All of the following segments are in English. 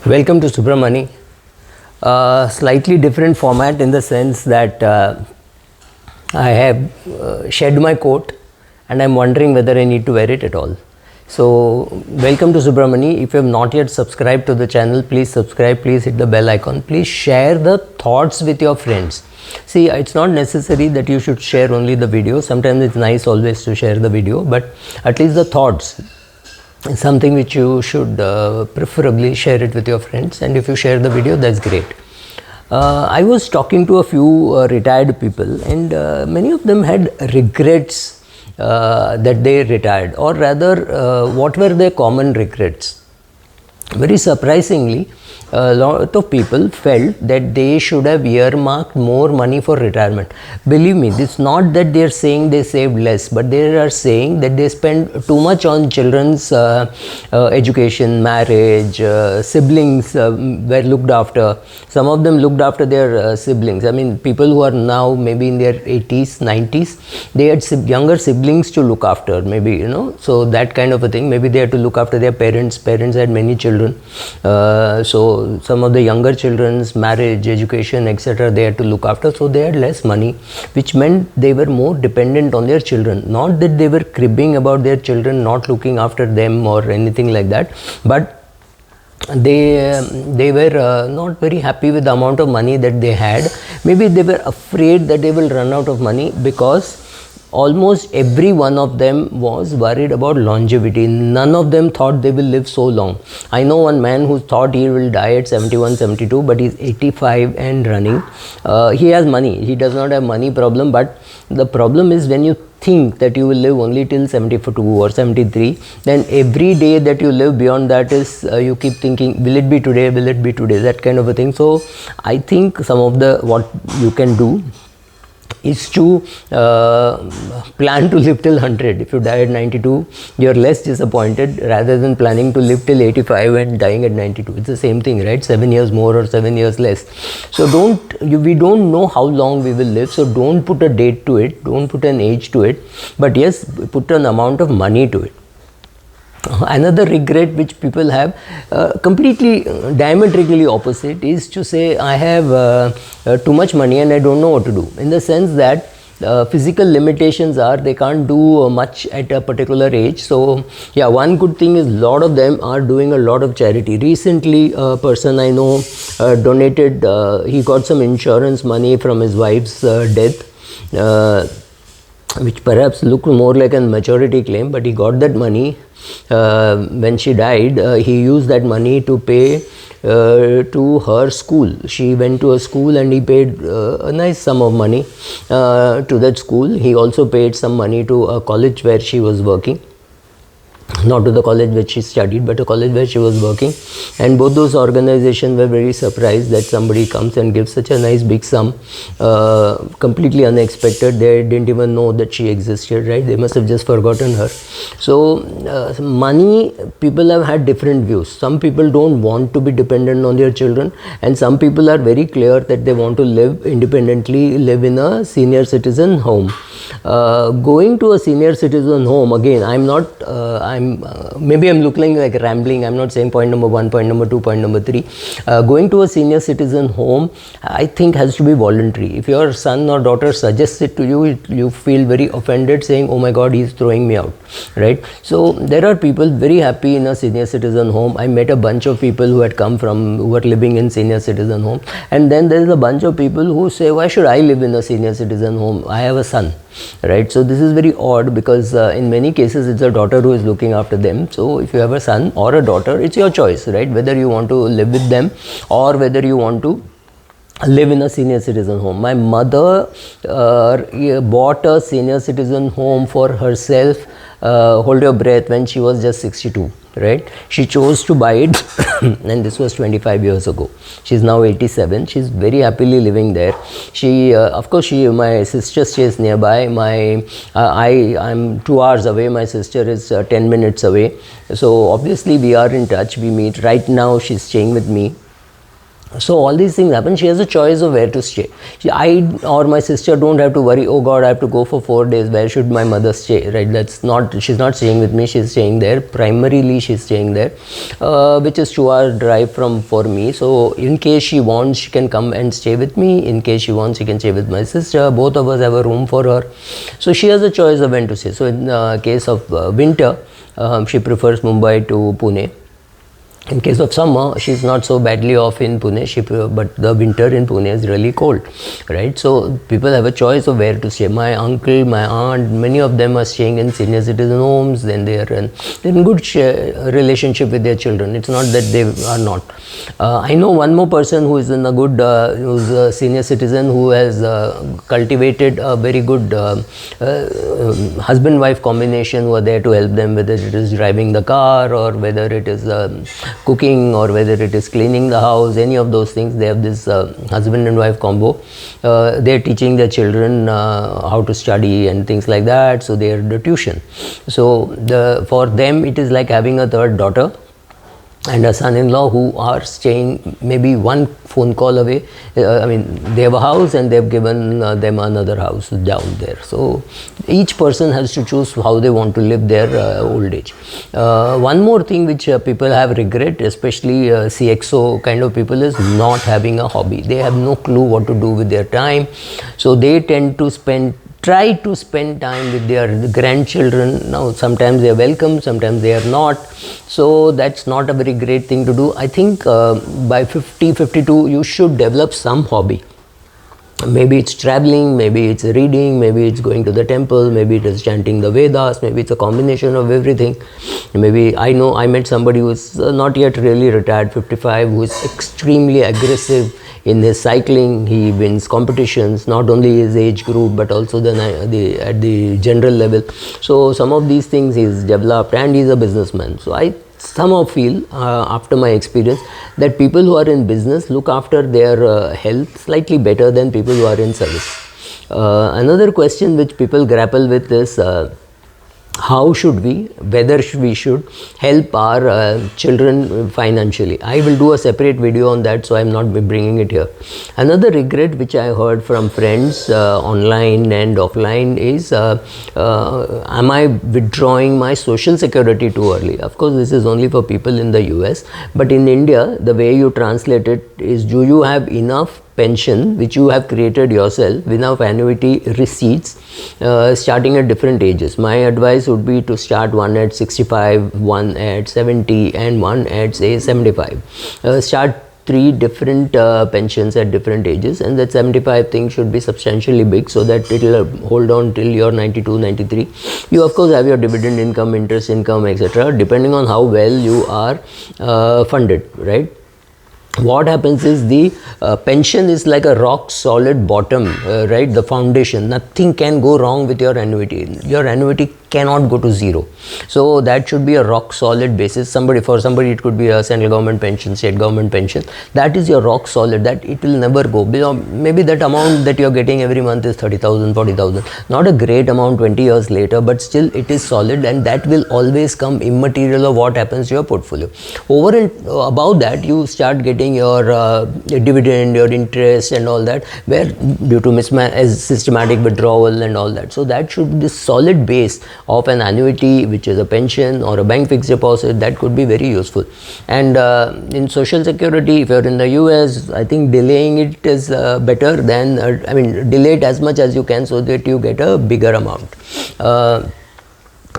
Welcome to Subramani. Slightly different format in the sense that I have shed my coat and I'm wondering whether I need to wear it at all. So, welcome to Subramani. If you have not yet subscribed to the channel, please subscribe, please hit the bell icon, please share the thoughts with your friends. See, it's not necessary that you should share only the video. Sometimes it's nice always to share the video, but at least the thoughts is something which you should preferably share it with your friends, and if you share the video, that's great. I was talking to a few retired people, and many of them had regrets that they retired, or rather what were their common regrets. Very surprisingly, a lot of people felt that they should have earmarked more money for retirement. Believe me, it's not that they are saying they saved less, but they are saying that they spend too much on children's education, marriage, siblings were looked after. Some of them looked after their siblings. I mean, people who are now maybe in their 80s, 90s, they had younger siblings to look after, maybe, you know, so that kind of a thing. Maybe they had to look after their parents. Parents had many children. So some of the younger children's marriage, education, etc., they had to look after, so they had less money, which meant they were more dependent on their children. Not that they were cribbing about their children, not looking after them or anything like that, but they were not very happy with the amount of money that they had. Maybe they were afraid that they will run out of money, because almost every one of them was worried about longevity. None of them thought they will live so long. I know one man who thought he will die at 71, 72, but he's 85 and running. He has money. He does not have money problem, but the problem is when you think that you will live only till 72 or 73, then every day that you live beyond that is you keep thinking, will it be today, will it be today, that kind of a thing. So I think some of the what you can do is to plan to live till 100. If you die at 92, you're less disappointed rather than planning to live till 85 and dying at 92. It's the same thing, right? 7 years more or 7 years less. So we don't know how long we will live, so don't put a date to it, don't put an age to it, but yes, put an amount of money to it. Another regret which people have, completely diametrically opposite, is to say I have too much money and I don't know what to do, in the sense that physical limitations are they can't do much at a particular age. So yeah, one good thing is a lot of them are doing a lot of charity. Recently a person I know donated, he got some insurance money from his wife's death, which perhaps looked more like a maturity claim, but he got that money when she died. He used that money to pay to her school. She went to a school and he paid a nice sum of money to that school. He also paid some money to a college where she was working. Not to the college where she studied, but a college where she was working. And both those organizations were very surprised that somebody comes and gives such a nice big sum, completely unexpected. They didn't even know that she existed, right? They must have just forgotten her. So money, people have had different views. Some people don't want to be dependent on their children, and some people are very clear that they want to live independently, live in a senior citizen home. Going to a senior citizen home, again, maybe I'm looking like rambling. I'm not saying point number 1, point number 2, point number 3. Going to a senior citizen home, I think, has to be voluntary. If your son or daughter suggests it to you, you feel very offended, saying, oh my God, he's throwing me out, right? So there are people very happy in a senior citizen home. I met a bunch of people who were living in senior citizen home, and then there is a bunch of people who say, why should I live in a senior citizen home? I have a son, right? So this is very odd, because in many cases it's a daughter who is looking after them. So if you have a son or a daughter, it's your choice, right? Whether you want to live with them or whether you want to live in a senior citizen home. My mother bought a senior citizen home for herself, hold your breath, when she was just 62, right? She chose to buy it and this was 25 years ago. She's now 87. She's very happily living there. She of course, my sister stays nearby. I'm 2 hours away. My sister is 10 minutes away. So obviously we are in touch. We meet. Right now she's staying with me. So all these things happen. She has a choice of where to stay. I or my sister don't have to worry, oh God, I have to go for 4 days, where should my mother stay, right? That's not, she's not staying with me, she's staying there. Primarily she's staying there, which is 2-hour drive for me. So in case she wants, she can come and stay with me. In case she wants, she can stay with my sister. Both of us have a room for her. So she has a choice of when to stay. So in case of winter, she prefers Mumbai to Pune. In case of summer, she's not so badly off in Pune, but the winter in Pune is really cold, right? So people have a choice of where to stay. My uncle, my aunt, many of them are staying in senior citizen homes. Then they're in good relationship with their children. It's not that they are not. I know one more person who is in a good, who's a senior citizen, who has cultivated a very good husband-wife combination, who are there to help them, whether it is driving the car or whether it is cooking or whether it is cleaning the house, any of those things. They have this husband and wife combo. They're teaching their children how to study and things like that, so they're the tuition. So for them it is like having a third daughter and a son-in-law who are staying maybe one phone call away. I mean, they have a house and they've given them another house down there. So each person has to choose how they want to live their old age. One more thing which people have regret, especially CXO kind of people, is not having a hobby. They have no clue what to do with their time. So they tend to try to spend time with their grandchildren. Now sometimes they are welcome, sometimes they are not. So that's not a very great thing to do. I think by 50, 52 you should develop some hobby. Maybe it's traveling, maybe it's reading, maybe it's going to the temple, maybe it is chanting the Vedas, maybe it's a combination of everything. Maybe I met somebody who is not yet really retired, 55, who is extremely aggressive in his cycling. He wins competitions, not only his age group but also at the general level. So some of these things he's developed, and he's a businessman. So I somehow feel after my experience that people who are in business look after their health slightly better than people who are in service. Another question which people grapple with is whether we should help our children financially. I will do a separate video on that, so I am not bringing it here. Another regret which I heard from friends online and offline is, am I withdrawing my social security too early? Of course, this is only for people in the US, but in India, the way you translate it is, do you have enough pension which you have created yourself, enough annuity receipts starting at different ages? My advice would be to start one at 65, one at 70 and one at say 75. Start 3 different pensions at different ages, and that 75 thing should be substantially big so that it will hold on till you're 92, 93. You of course have your dividend income, interest income, etc., depending on how well you are funded, right? What happens is the pension is like a rock solid bottom, right? The foundation. Nothing can go wrong with your annuity. Your annuity cannot go to zero. So that should be a rock solid basis. For somebody it could be a central government pension, state government pension. That is your rock solid, that it will never go. Maybe that amount that you're getting every month is 30,000, 40,000. Not a great amount 20 years later, but still it is solid, and that will always come immaterial of what happens to your portfolio. Over and above that, you start getting your dividend, your interest and all that, where due to systematic withdrawal and all that. So that should be the solid base of an annuity, which is a pension or a bank fixed deposit. That could be very useful. And in social security, if you're in the US, I think delaying it is better than, delay it as much as you can so that you get a bigger amount.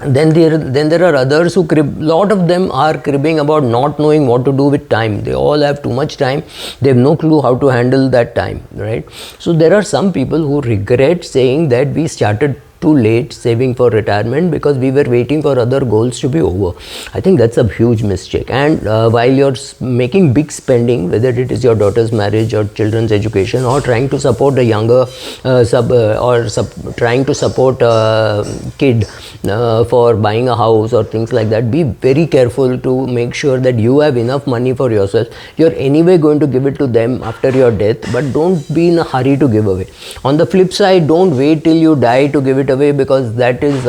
Then there are others who lot of them are cribbing about not knowing what to do with time. They all have too much time. They have no clue how to handle that time, right? So there are some people who regret saying that we started too late saving for retirement because we were waiting for other goals to be over. I think that's a huge mistake. And while you're making big spending, whether it is your daughter's marriage or children's education, or trying to support a younger trying to support a kid for buying a house or things like that, be very careful to make sure that you have enough money for yourself. You're anyway going to give it to them after your death, but don't be in a hurry to give away. On the flip side, don't wait till you die to give it it away, because that is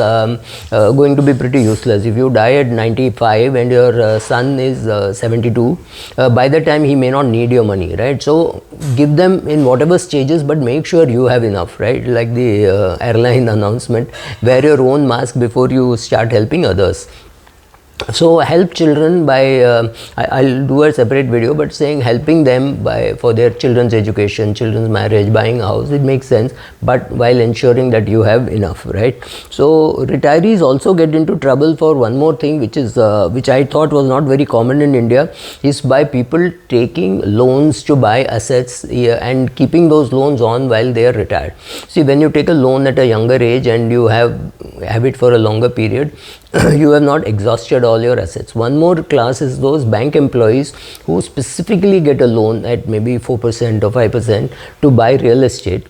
going to be pretty useless. If you die at 95 and your son is 72, by the time he may not need your money, right? So give them in whatever stages, but make sure you have enough, right? Like the airline announcement, wear your own mask before you start helping others. So help children by I'll do a separate video, but saying helping them by for their children's education, children's marriage, buying a house, it makes sense, but while ensuring that you have enough, right? So retirees also get into trouble for one more thing, which is which I thought was not very common in India, is by people taking loans to buy assets and keeping those loans on while they are retired. See, when you take a loan at a younger age and you have it for a longer period, you have not exhausted all your assets. One more class is those bank employees who specifically get a loan at maybe 4% or 5% to buy real estate,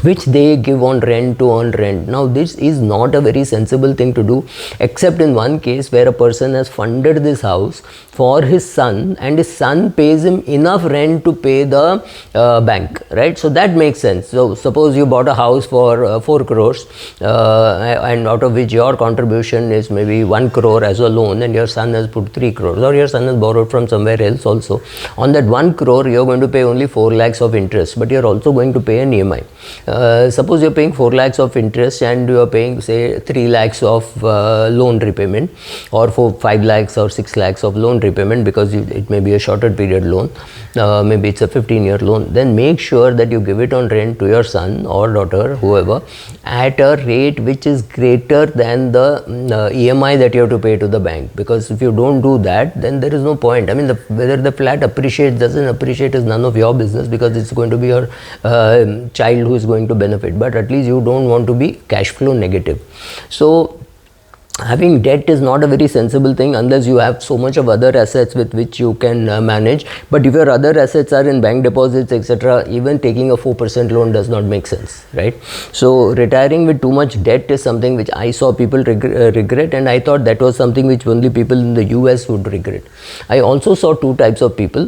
which they give on rent to earn rent. Now this is not a very sensible thing to do, except in one case where a person has funded this house for his son and his son pays him enough rent to pay the bank, right? So that makes sense. So suppose you bought a house for 4 crores and out of which your contribution is maybe 1 crore as a loan, and your son has put 3 crores, or your son has borrowed from somewhere else also. On that 1 crore you're going to pay only 4 lakhs of interest, but you're also going to pay an EMI. Suppose you're paying 4 lakhs of interest and you're paying say 3 lakhs of loan repayment, or 5 lakhs or 6 lakhs of loan repayment, because it may be a shorter period loan, maybe it's a 15-year loan. Then make sure that you give it on rent to your son or daughter, whoever, at a rate which is greater than the EMI that you have to pay to the bank. Because if you don't do that, then there is no point. I mean, whether the flat appreciates, doesn't appreciate is none of your business, because it's going to be your child who is going to benefit, but at least you don't want to be cash flow negative. So having debt is not a very sensible thing unless you have so much of other assets with which you can manage. But if your other assets are in bank deposits, etc., even taking a 4% loan does not make sense, right? So retiring with too much debt is something which I saw people regret, and I thought that was something which only people in the US would regret. I also saw two types of people,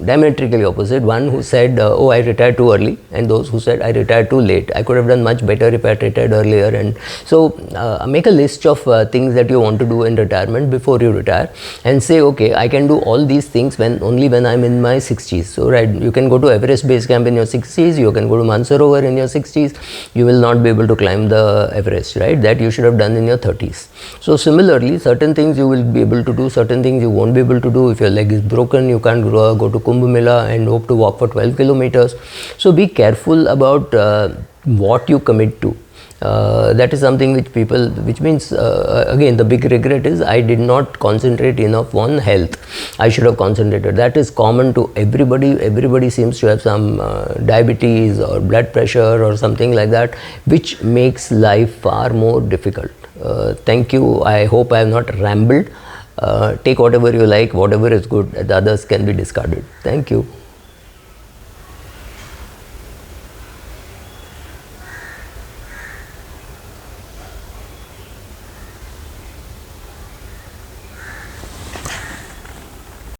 diametrically opposite. One who said, oh, I retired too early, and those who said, I retired too late. I could have done much better if I had retired earlier. And so make a list of things that you want to do in retirement before you retire, and say, okay, I can do all these things only when I'm in my 60s. So right, you can go to Everest Base Camp in your 60s, you can go to Mansarovar in your 60s, you will not be able to climb the Everest, right? That you should have done in your 30s. So similarly, certain things you will be able to do, certain things you won't be able to do. If your leg is broken, you can't go to Kumbh Mela and hope to walk for 12 kilometers. So be careful about what you commit to. That is something which means again, the big regret is I did not concentrate enough on health. I should have concentrated. That is common to everybody. Everybody seems to have some diabetes or blood pressure or something like that, which makes life far more difficult. Thank you. I hope I have not rambled. Take whatever you like, whatever is good, the others can be discarded. Thank you.